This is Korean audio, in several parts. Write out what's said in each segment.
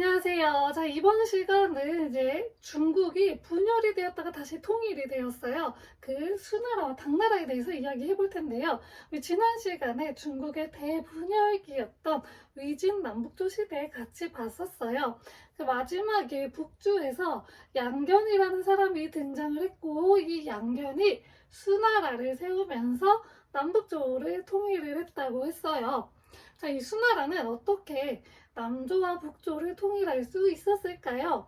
안녕하세요. 자, 이번 시간은 이제 중국이 분열이 되었다가 다시 통일이 되었어요. 그 수나라와 당나라에 대해서 이야기해 볼 텐데요. 우리 지난 시간에 중국의 대분열기였던 위진 남북조 시대 같이 봤었어요. 그 마지막에 북주에서 양견이라는 사람이 등장을 했고, 이 양견이 수나라를 세우면서 남북조를 통일을 했다고 했어요. 자, 이 수나라는 어떻게 남조와 북조를 통일할 수 있었을까요?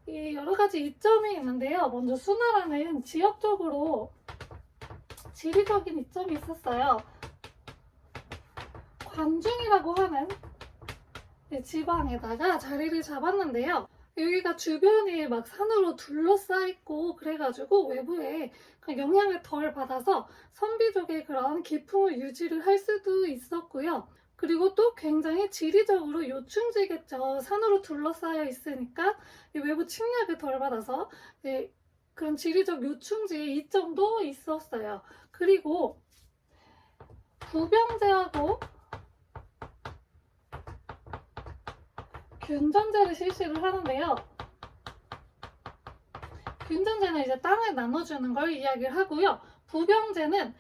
이 여러 가지 이점이 있는데요. 먼저 수나라는 지역적으로 지리적인 이점이 있었어요. 관중이라고 하는 지방에다가 자리를 잡았는데요. 여기가 주변이 막 산으로 둘러싸있고 그래가지고 외부에 영향을 덜 받아서 선비족의 그런 기풍을 유지를 할 수도 있었고요. 그리고 또 굉장히 지리적으로 요충지겠죠. 산으로 둘러싸여 있으니까 외부 침략을 덜 받아서 그런 지리적 요충지의 이점도 있었어요. 그리고 부병제하고 균전제를 실시를 하는데요. 균전제는 이제 땅을 나눠주는 걸 이야기를 하고요. 부병제는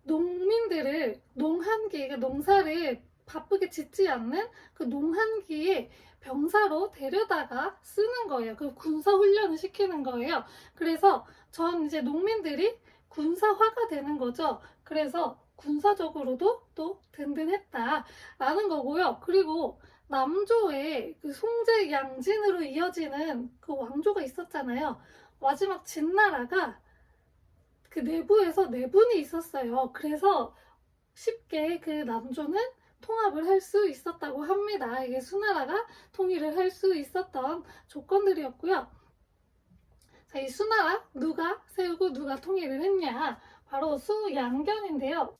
농민들을 농한기, 농사를 바쁘게 짓지 않는 그 농한기에 병사로 데려다가 쓰는 거예요. 그 군사 훈련을 시키는 거예요. 그래서 전 이제 농민들이 군사화가 되는 거죠. 그래서 군사적으로도 또 든든했다라는 거고요. 그리고 남조의 그 송제 양진으로 이어지는 그 왕조가 있었잖아요. 마지막 진나라가 그 내부에서 내분이 있었어요. 그래서 쉽게 그 남조는 통합을 할 수 있었다고 합니다. 이게 수나라가 통일을 할 수 있었던 조건들이었고요. 자, 이 수나라 누가 세우고 누가 통일을 했냐? 바로 수양견인데요.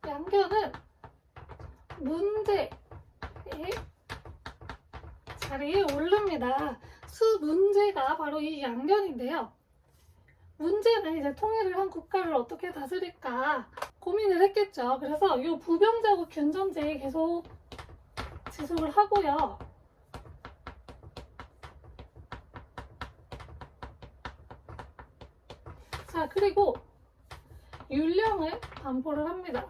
양견은 문제의 자리에 오릅니다. 수문제가 바로 이 양견인데요. 문제는 이제 통일을 한 국가를 어떻게 다스릴까 고민을 했겠죠. 그래서 이 부병제하고 균전제 계속 지속을 하고요. 자, 그리고 율령을 반포를 합니다.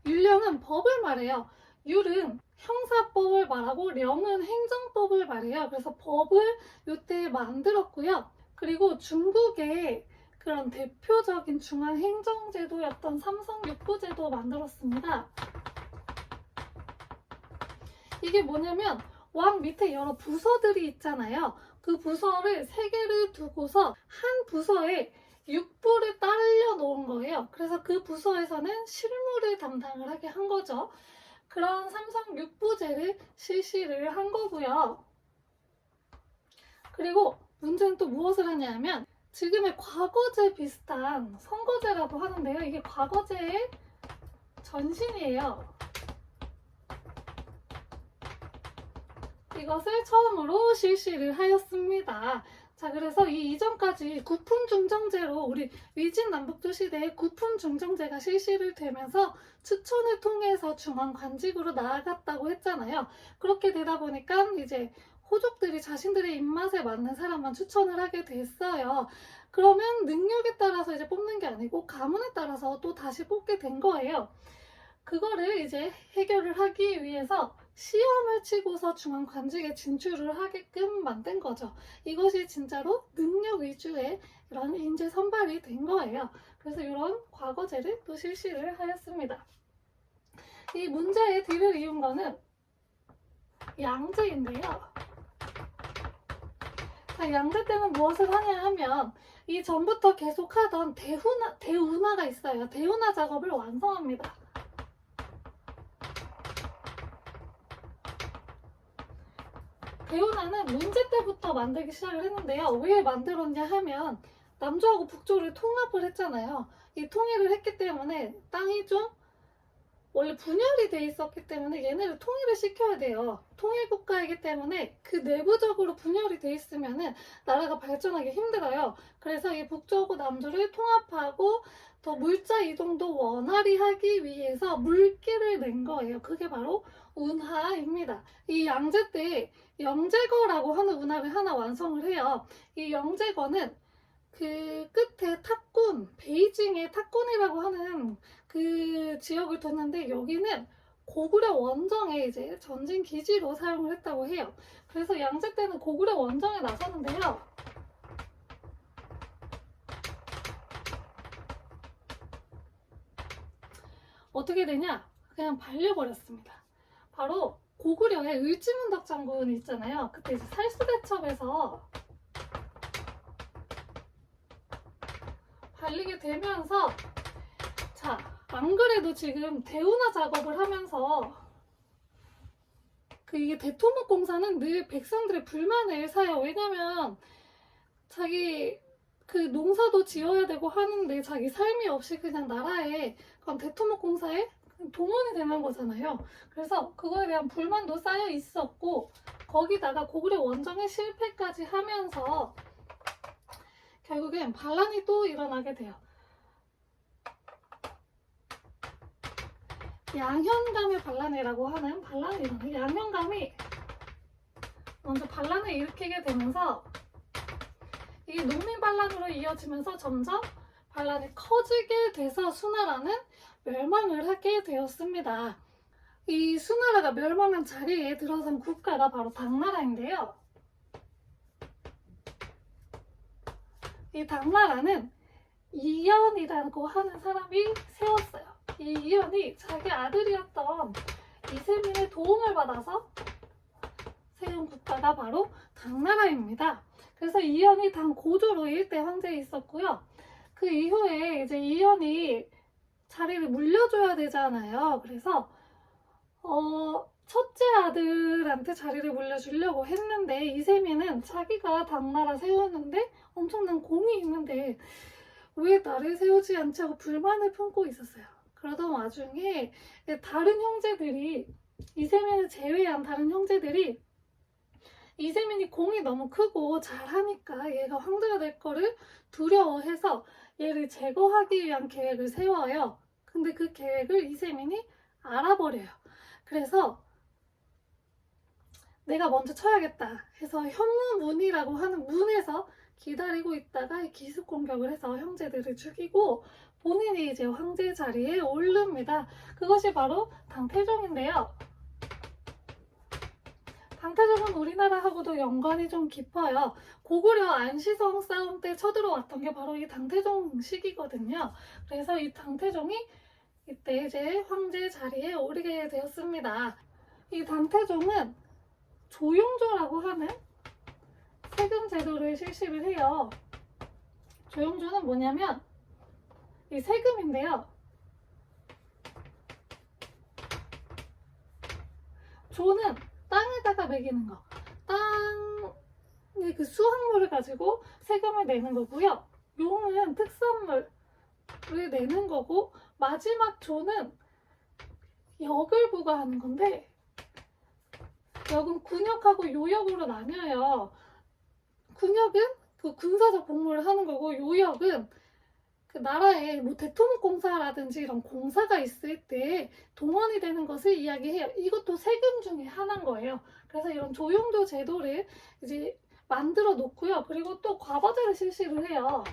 율령은 법을 말해요. 율은 형사법을 말하고 령은 행정법을 말해요. 그래서 법을 이때 만들었고요. 그리고 중국의 그런 대표적인 중앙행정제도였던 삼성육부제도 만들었습니다. 이게 뭐냐면 왕 밑에 여러 부서들이 있잖아요. 그 부서를 3개를 두고서 한 부서에 육부를 딸려 놓은 거예요. 그래서 그 부서에서는 실무를 담당을 하게 한 거죠. 그런 삼성육부제를 실시를 한 거고요. 그리고 문제는 또 무엇을 하냐면 지금의 과거제 비슷한 선거제라고 하는데요. 이게 과거제의 전신이에요. 이것을 처음으로 실시를 하였습니다. 자, 그래서 이 이전까지 구품중정제로 우리 위진 남북조 시대에 구품중정제가 실시를 되면서 추천을 통해서 중앙관직으로 나아갔다고 했잖아요. 그렇게 되다 보니까 이제 호족들이 자신들의 입맛에 맞는 사람만 추천을 하게 됐어요. 그러면 능력에 따라서 이제 뽑는 게 아니고 가문에 따라서 또 다시 뽑게 된 거예요. 그거를 이제 해결을 하기 위해서 시험을 치고서 중앙관직에 진출을 하게끔 만든 거죠. 이것이 진짜로 능력 위주의 이런 인재 선발이 된 거예요. 그래서 이런 과거제를 또 실시를 하였습니다. 이 문제의 뒤를 이은 거는 양제인데요. 자, 양제 때는 무엇을 하냐 하면 이 전부터 계속하던 대운하가 있어요. 대운하 작업을 완성합니다. 대운하는 문제 때부터 만들기 시작을 했는데요. 왜 만들었냐 하면 남조하고 북조를 통합을 했잖아요. 이 통일을 했기 때문에 땅이 좀 원래 분열이 돼 있었기 때문에 얘네를 통일을 시켜야 돼요. 통일국가이기 때문에 그 내부적으로 분열이 돼 있으면은 나라가 발전하기 힘들어요. 그래서 이 북조하고 남조를 통합하고 더 물자 이동도 원활히 하기 위해서 물기를 낸 거예요. 그게 바로 운하입니다. 이 양제 때 영제거라고 하는 운하를 하나 완성을 해요. 이 영제거는 그 끝에 탑군, 베이징의 탑군이라고 하는 그 지역을 뒀는데 여기는 고구려 원정의 이제 전진 기지로 사용을 했다고 해요. 그래서 양제 때는 고구려 원정에 나섰는데요. 어떻게 되냐? 그냥 발려버렸습니다. 바로 고구려의 을지문덕 장군 있잖아요. 그때 이제 살수대첩에서 발리게 되면서, 자, 안 그래도 지금 대운하 작업을 하면서 이게 대토목 공사는 늘 백성들의 불만을 사요. 왜냐면 자기 그 농사도 지어야 되고 하는데 자기 삶이 없이 그냥 나라에 그럼 대토목 공사에 동원이 되는 거잖아요. 그래서 그거에 대한 불만도 쌓여 있었고, 거기다가 고구려 원정의 실패까지 하면서 결국엔 반란이 또 일어나게 돼요. 양현감의 반란이라고 하는 반란이 일어나요. 양현감이 먼저 반란을 일으키게 되면서 이게 농민 반란으로 이어지면서 점점 반란이 커지게 돼서 수나라는 멸망을 하게 되었습니다. 이 수나라가 멸망한 자리에 들어선 국가가 바로 당나라인데요. 이 당나라는 이연이라고 하는 사람이 세웠어요. 이 이연이 자기 아들이었던 이세민의 도움을 받아서 세운 국가가 바로 당나라입니다. 그래서 이연이 당 고조로 일대 황제에 있었고요. 그 이후에 이제 이연이 자리를 물려줘야 되잖아요. 그래서 첫째 아들한테 자리를 물려주려고 했는데 이세민은 자기가 당나라 세웠는데 엄청난 공이 있는데 왜 나를 세우지 않지 하고 불만을 품고 있었어요. 그러던 와중에 다른 형제들이, 이세민을 제외한 다른 형제들이 이세민이 공이 너무 크고 잘하니까 얘가 황제가 될 거를 두려워해서 얘를 제거하기 위한 계획을 세워요. 근데 그 계획을 이세민이 알아버려요. 그래서 내가 먼저 쳐야겠다 해서 현무문이라고 하는 문에서 기다리고 있다가 기습 공격을 해서 형제들을 죽이고 본인이 이제 황제 자리에 오릅니다. 그것이 바로 당태종인데요. 당태종은 우리나라하고도 연관이 좀 깊어요. 고구려 안시성 싸움 때 쳐들어왔던 게 바로 이 당태종 시기거든요. 그래서 이 당태종이 이때 이제 황제 자리에 오르게 되었습니다. 이 당태종은 조용조라고 하는 세금 제도를 실시를 해요. 조용조는 뭐냐면 이 세금인데요. 조는 땅에다가 매기는 거. 땅의 그 수확물을 가지고 세금을 내는 거고요. 용은 특산물을 내는 거고, 마지막 조는 역을 부과하는 건데, 역은 군역하고 요역으로 나뉘어요. 군역은 그 군사적 복무를 하는 거고, 요역은 그 나라에 뭐 대토목 공사라든지 이런 공사가 있을 때 동원이 되는 것을 이야기해요. 이것도 세금 중에 하나인 거예요. 그래서 이런 조용조 제도를 이제 만들어 놓고요. 그리고 또 과거제를 실시를 해요.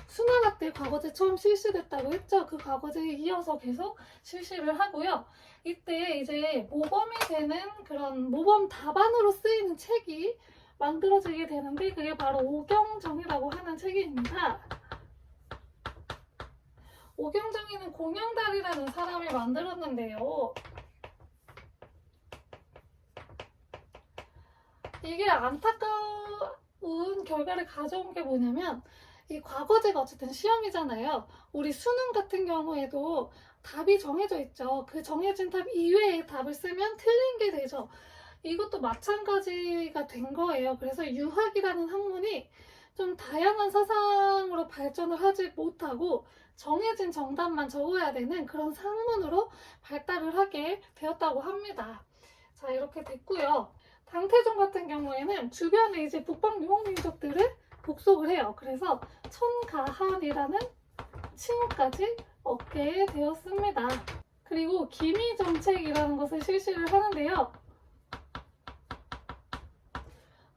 수나라 때 과거제 처음 실시됐다고 했죠. 그 과거제에 이어서 계속 실시를 하고요. 이때 이제 모범이 되는 그런 모범 답안으로 쓰이는 책이 만들어지게 되는데 그게 바로 오경정이라고 하는 책입니다. 오경정이는 공영달이라는 사람이 만들었는데요. 이게 안타까운 결과를 가져온 게 뭐냐면, 이 과거제가 어쨌든 시험이잖아요. 우리 수능 같은 경우에도 답이 정해져 있죠. 그 정해진 답 이외의 답을 쓰면 틀린 게 되죠. 이것도 마찬가지가 된 거예요. 그래서 유학이라는 학문이 좀 다양한 사상으로 발전을 하지 못하고 정해진 정답만 적어야 되는 그런 학문으로 발달을 하게 되었다고 합니다. 자, 이렇게 됐고요. 당태종 같은 경우에는 주변에 이제 북방 유목민족들을 복속을 해요. 그래서 천가한이라는 칭호까지 얻게 되었습니다. 그리고 기미정책이라는 것을 실시를 하는데요.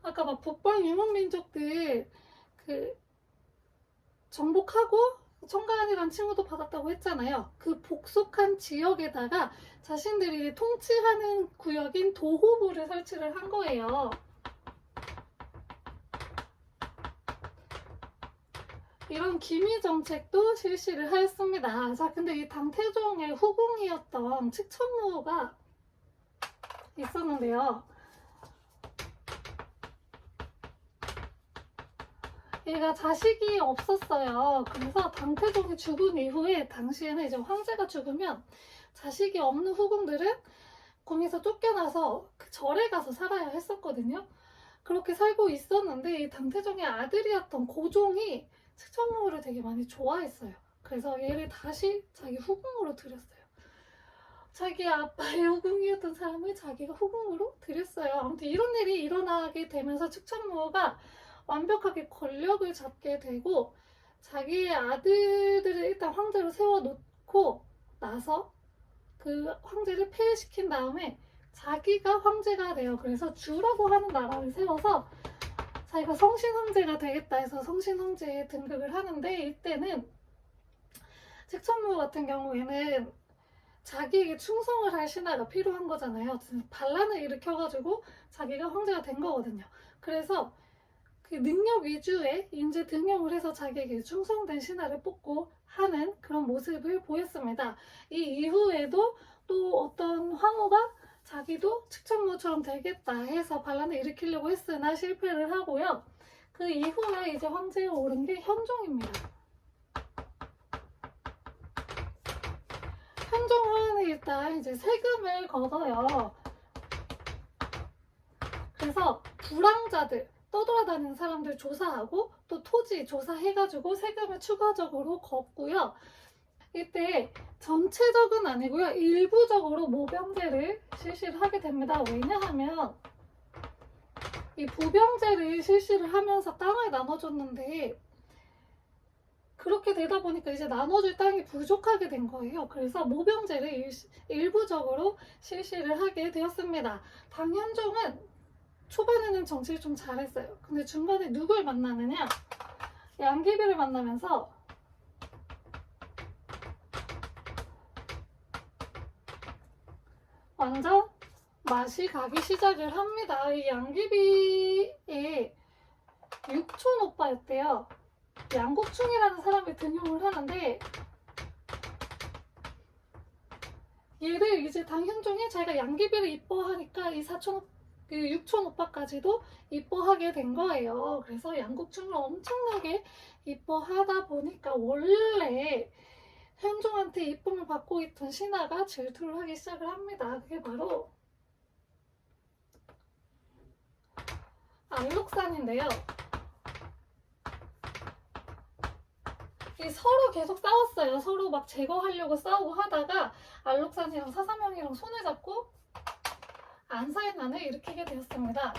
아까 막 북방 유목민족들 정복하고 청가한이라는 칭호도 받았다고 했잖아요. 그 복속한 지역에다가 자신들이 통치하는 구역인 도호부를 설치를 한 거예요. 이런 기미 정책도 실시를 하였습니다. 자, 근데 이 당태종의 후궁이었던 측천무가 있었는데요. 얘가 자식이 없었어요. 그래서 당태종이 죽은 이후에 당시에는 이제 황제가 죽으면 자식이 없는 후궁들은 궁에서 쫓겨나서 그 절에 가서 살아야 했었거든요. 그렇게 살고 있었는데 이 당태종의 아들이었던 고종이 측천무를 되게 많이 좋아했어요. 그래서 얘를 다시 자기 후궁으로 들였어요. 자기 아빠의 후궁이었던 사람을 자기가 후궁으로 들였어요. 아무튼 이런 일이 일어나게 되면서 측천무가 완벽하게 권력을 잡게 되고 자기의 아들들을 일단 황제로 세워놓고 나서 그 황제를 폐위시킨 다음에 자기가 황제가 돼요. 그래서 주라고 하는 나라를 세워서 자기가 성신황제가 되겠다 해서 성신황제에 등극을 하는데 이때는 측천무 같은 경우에는 자기에게 충성을 할 신하가 필요한 거잖아요. 반란을 일으켜가지고 자기가 황제가 된 거거든요. 그래서 그 능력 위주의 인재 등용을 해서 자기에게 충성된 신하를 뽑고 하는 그런 모습을 보였습니다. 이 이후에도 또 어떤 황후가 자기도 측천무처럼 되겠다 해서 반란을 일으키려고 했으나 실패를 하고요. 그 이후에 이제 황제에 오른 게 현종입니다. 현종은 일단 이제 세금을 걷어요. 그래서 불황자들, 떠돌아다니는 사람들 조사하고 또 토지 조사해가지고 세금을 추가적으로 걷고요. 이때 전체적은 아니고요. 일부적으로 모병제를 실시를 하게 됩니다. 왜냐하면 이 부병제를 실시를 하면서 땅을 나눠줬는데 그렇게 되다 보니까 이제 나눠줄 땅이 부족하게 된 거예요. 그래서 모병제를 일부적으로 실시를 하게 되었습니다. 당현종은 초반에는 정치를 좀 잘했어요. 근데 중간에 누굴 만나느냐? 양귀비를 만나면서 완전 맛이 가기 시작을 합니다. 이 양귀비의 육촌 오빠였대요. 양국충이라는 사람을 등용을 하는데 얘를 이제 당현종이 자기가 양귀비를 이뻐하니까 이 육촌 오빠까지도 이뻐하게 된 거예요. 그래서 양국충을 엄청나게 이뻐하다 보니까 원래 현종한테 이쁨을 받고 있던 신하가 질투를 하기 시작을 합니다. 그게 바로 안록산인데요. 서로 계속 싸웠어요. 서로 막 제거하려고 싸우고 하다가 안록산이랑 사사명이랑 손을 잡고 안사이난을 일으키게 되었습니다.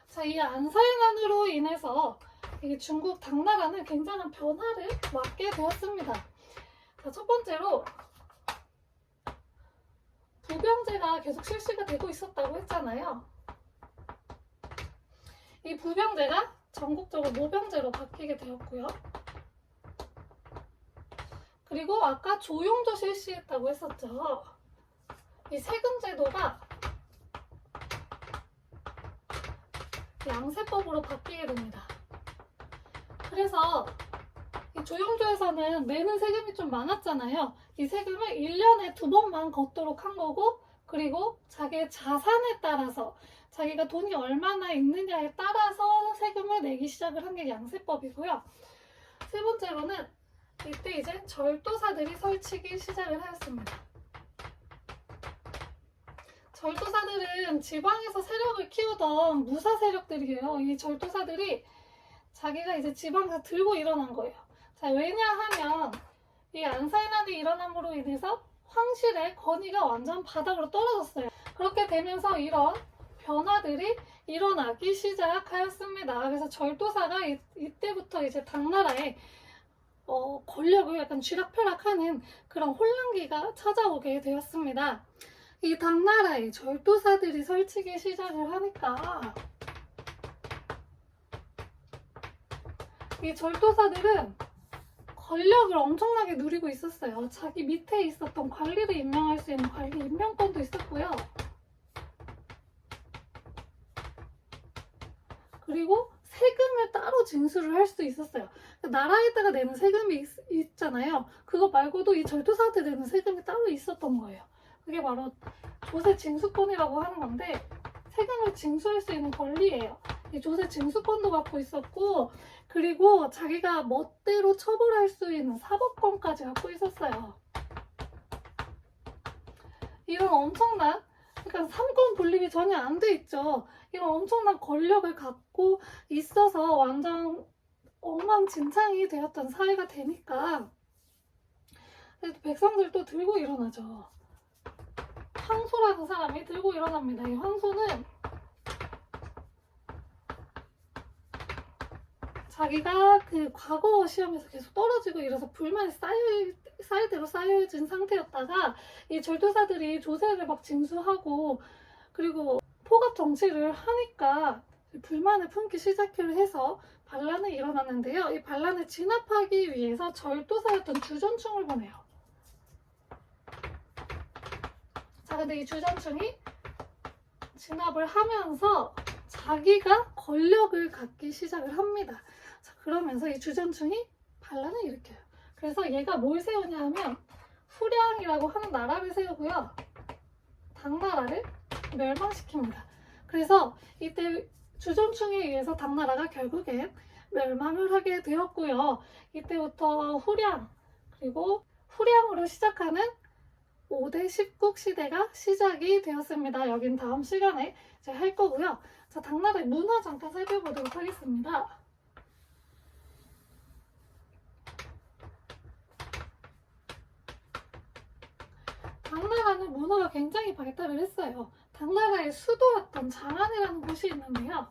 자, 이 안사이난으로 인해서 이 중국 당나라는 굉장한 변화를 맞게 되었습니다. 자, 첫 번째로 부병제가 계속 실시가 되고 있었다고 했잖아요. 이 부병제가 전국적으로 모병제로 바뀌게 되었고요. 그리고 아까 조용조 실시했다고 했었죠. 이 세금제도가 양세법으로 바뀌게 됩니다. 그래서 이 조용조에서는 내는 세금이 좀 많았잖아요. 이 세금을 1년에 2번만 걷도록 한 거고, 그리고 자기의 자산에 따라서 자기가 돈이 얼마나 있느냐에 따라서 세금을 내기 시작을 한 게 양세법이고요. 세 번째로는 이때 이제 절도사들이 설치기 시작을 하였습니다. 절도사들은 지방에서 세력을 키우던 무사 세력들이에요. 이 절도사들이 자기가 이제 지방에서 들고 일어난 거예요. 자, 왜냐하면 이 안사이난이 일어남으로 인해서 황실의 권위가 완전 바닥으로 떨어졌어요. 그렇게 되면서 이런 변화들이 일어나기 시작하였습니다. 그래서 절도사가 이때부터 이제 당나라에 권력을 약간 쥐락펴락하는 그런 혼란기가 찾아오게 되었습니다. 이 당나라에 절도사들이 설치기 시작을 하니까 이 절도사들은 권력을 엄청나게 누리고 있었어요. 자기 밑에 있었던 관리를 임명할 수 있는 관리 임명권도 있었고요. 그리고 세금을 따로 징수를 할 수 있었어요. 나라에다가 내는 세금이 있잖아요. 그거 말고도 이 절도사한테 내는 세금이 따로 있었던 거예요. 그게 바로 조세 징수권이라고 하는 건데 세금을 징수할 수 있는 권리예요. 이 조세 징수권도 갖고 있었고 그리고 자기가 멋대로 처벌할 수 있는 사법권까지 갖고 있었어요. 이런 엄청난 그러니까 삼권 분립이 전혀 안 돼 있죠. 이런 엄청난 권력을 갖고 있어서 완전 엉망진창이 되었던 사회가 되니까 백성들도 들고 일어나죠. 황소라는 사람이 들고 일어납니다. 이 황소는 자기가 그 과거 시험에서 계속 떨어지고 이래서 불만이 쌓일 대로 쌓여진 상태였다가 이 절도사들이 조세를 막 징수하고 그리고 포갑 정치를 하니까 불만을 품기 시작을 해서 반란이 일어났는데요. 이 반란을 진압하기 위해서 절도사였던 주전충을 보내요. 자, 근데 이 주전충이 진압을 하면서 자기가 권력을 갖기 시작을 합니다. 자, 그러면서 이 주전충이 반란을 일으켜요. 그래서 얘가 뭘 세우냐 하면 후량이라고 하는 나라를 세우고요. 당나라를 멸망시킵니다. 그래서 이때 주전충에 의해서 당나라가 결국엔 멸망을 하게 되었고요. 이때부터 후량 그리고 후량으로 시작하는 5대 10국 시대가 시작이 되었습니다. 여긴 다음 시간에 이제 할 거고요. 자, 당나라의 문화 잠깐 살펴보도록 하겠습니다. 당나라는 문화가 굉장히 발달을 했어요. 당나라의 수도였던 장안이라는 곳이 있는데요.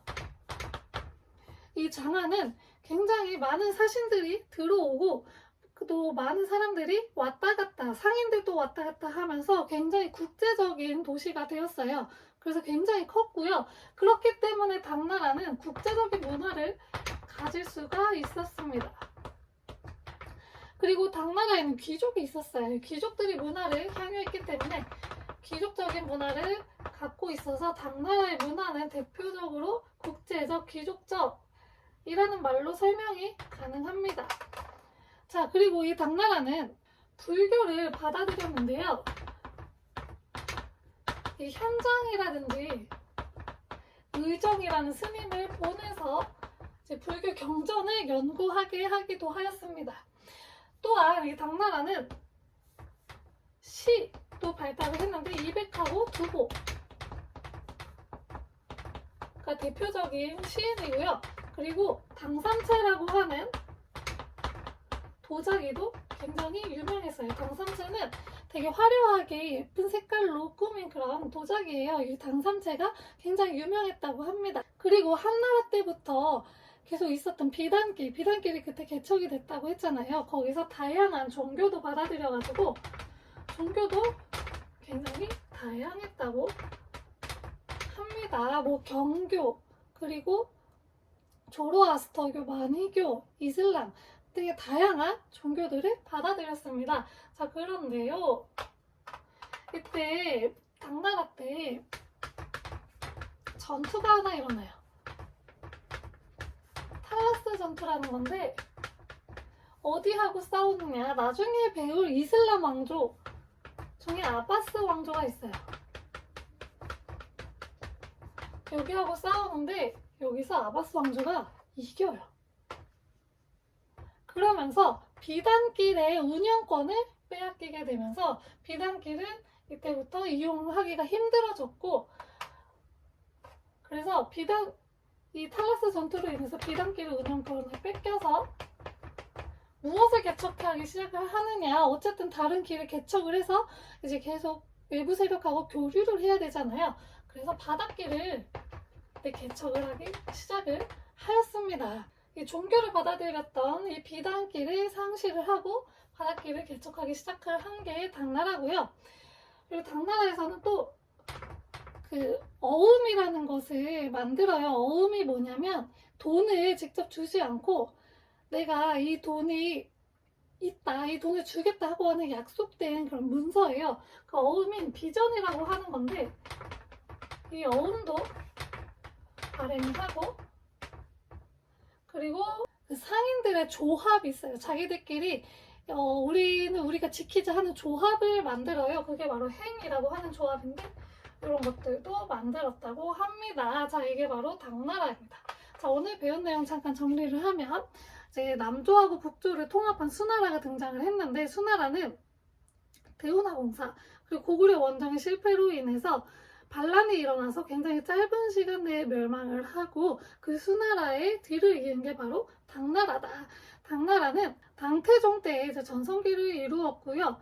이 장안은 굉장히 많은 사신들이 들어오고 또 많은 사람들이 왔다 갔다 상인들도 왔다 갔다 하면서 굉장히 국제적인 도시가 되었어요. 그래서 굉장히 컸고요. 그렇기 때문에 당나라는 국제적인 문화를 가질 수가 있었습니다. 그리고 당나라에는 귀족이 있었어요. 귀족들이 문화를 향유했기 때문에 귀족적인 문화를 갖고 있어서 당나라의 문화는 대표적으로 국제적, 귀족적이라는 말로 설명이 가능합니다. 자, 그리고 이 당나라는 불교를 받아들였는데요. 이 현장이라든지 의정이라는 스님을 보내서 이제 불교 경전을 연구하게 하기도 하였습니다. 또한 이 당나라는 시도 발달을 했는데 이백하고 두보가 대표적인 시인이고요. 그리고 당삼채라고 하는 도자기도 굉장히 유명했어요. 당삼채는 되게 화려하게 예쁜 색깔로 꾸민 그런 도자기예요. 이 당삼채가 굉장히 유명했다고 합니다. 그리고 한나라 때부터 계속 있었던 비단길이 그때 개척이 됐다고 했잖아요. 거기서 다양한 종교도 받아들여가지고 종교도 굉장히 다양했다고 합니다. 뭐 경교, 그리고 조로아스터교, 만이교, 이슬람 되게 다양한 종교들을 받아들였습니다. 자, 그런데요. 이때 당나라 때 전투가 하나 일어나요. 탈라스 전투라는 건데 어디하고 싸우느냐, 나중에 배울 이슬람 왕조 중에 아바스 왕조가 있어요. 여기하고 싸우는데 여기서 아바스 왕조가 이겨요. 그러면서 비단길의 운영권을 빼앗기게 되면서 비단길은 이때부터 이용하기가 힘들어졌고, 그래서 이 탈라스 전투로 인해서 비단길 운영권을 뺏겨서 무엇을 개척하기 시작을 하느냐, 어쨌든 다른 길을 개척을 해서 이제 계속 외부 세력하고 교류를 해야 되잖아요. 그래서 바닷길을 개척을 하기 시작을 하였습니다. 이 종교를 받아들였던 이 비단길을 상실을 하고 바닷길을 개척하기 시작을 한 게 당나라고요. 그리고 당나라에서는 또 그 어음이라는 것을 만들어요. 어음이 뭐냐면 돈을 직접 주지 않고 내가 이 돈이 있다, 이 돈을 주겠다 하고 하는 약속된 그런 문서예요. 그 어음인 비전이라고 하는 건데 이 어음도 발행하고 그리고 그 상인들의 조합이 있어요. 자기들끼리 우리는 우리가 지키자 하는 조합을 만들어요. 그게 바로 행이라고 하는 조합인데 이런 것들도 만들었다고 합니다. 자, 이게 바로 당나라입니다. 자, 오늘 배운 내용 잠깐 정리를 하면 이제 남조하고 북조를 통합한 수나라가 등장을 했는데 수나라는 대운하공사 그리고 고구려 원정의 실패로 인해서 반란이 일어나서 굉장히 짧은 시간 내에 멸망을 하고 그 수나라의 뒤를 이은 게 바로 당나라다. 당나라는 당태종 때에 이제 전성기를 이루었고요.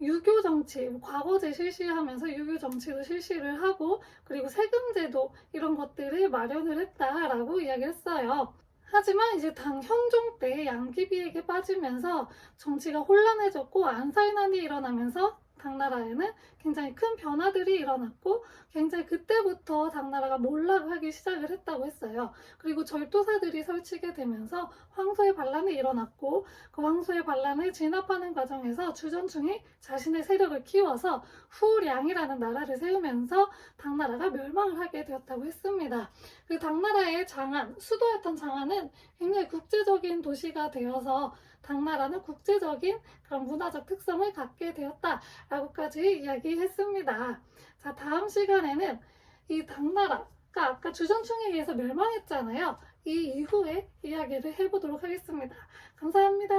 유교 정치, 과거제 실시하면서 유교 정치도 실시를 하고 그리고 세금제도 이런 것들을 마련을 했다라고 이야기를 했어요. 하지만 이제 현종 때 양귀비에게 빠지면서 정치가 혼란해졌고 안살난이 일어나면서 당나라에는 굉장히 큰 변화들이 일어났고 굉장히 그때부터 당나라가 몰락하기 시작을 했다고 했어요. 그리고 절도사들이 설치게 되면서 황소의 반란이 일어났고 그 황소의 반란을 진압하는 과정에서 주전충이 자신의 세력을 키워서 후량이라는 나라를 세우면서 당나라가 멸망을 하게 되었다고 했습니다. 그 당나라의 장안, 수도였던 장안은 굉장히 국제적인 도시가 되어서 당나라는 국제적인 그런 문화적 특성을 갖게 되었다라고까지 이야기했습니다. 자, 다음 시간에는 이 당나라가 아까 주전충에 의해서 멸망했잖아요. 이 이후에 이야기를 해보도록 하겠습니다. 감사합니다.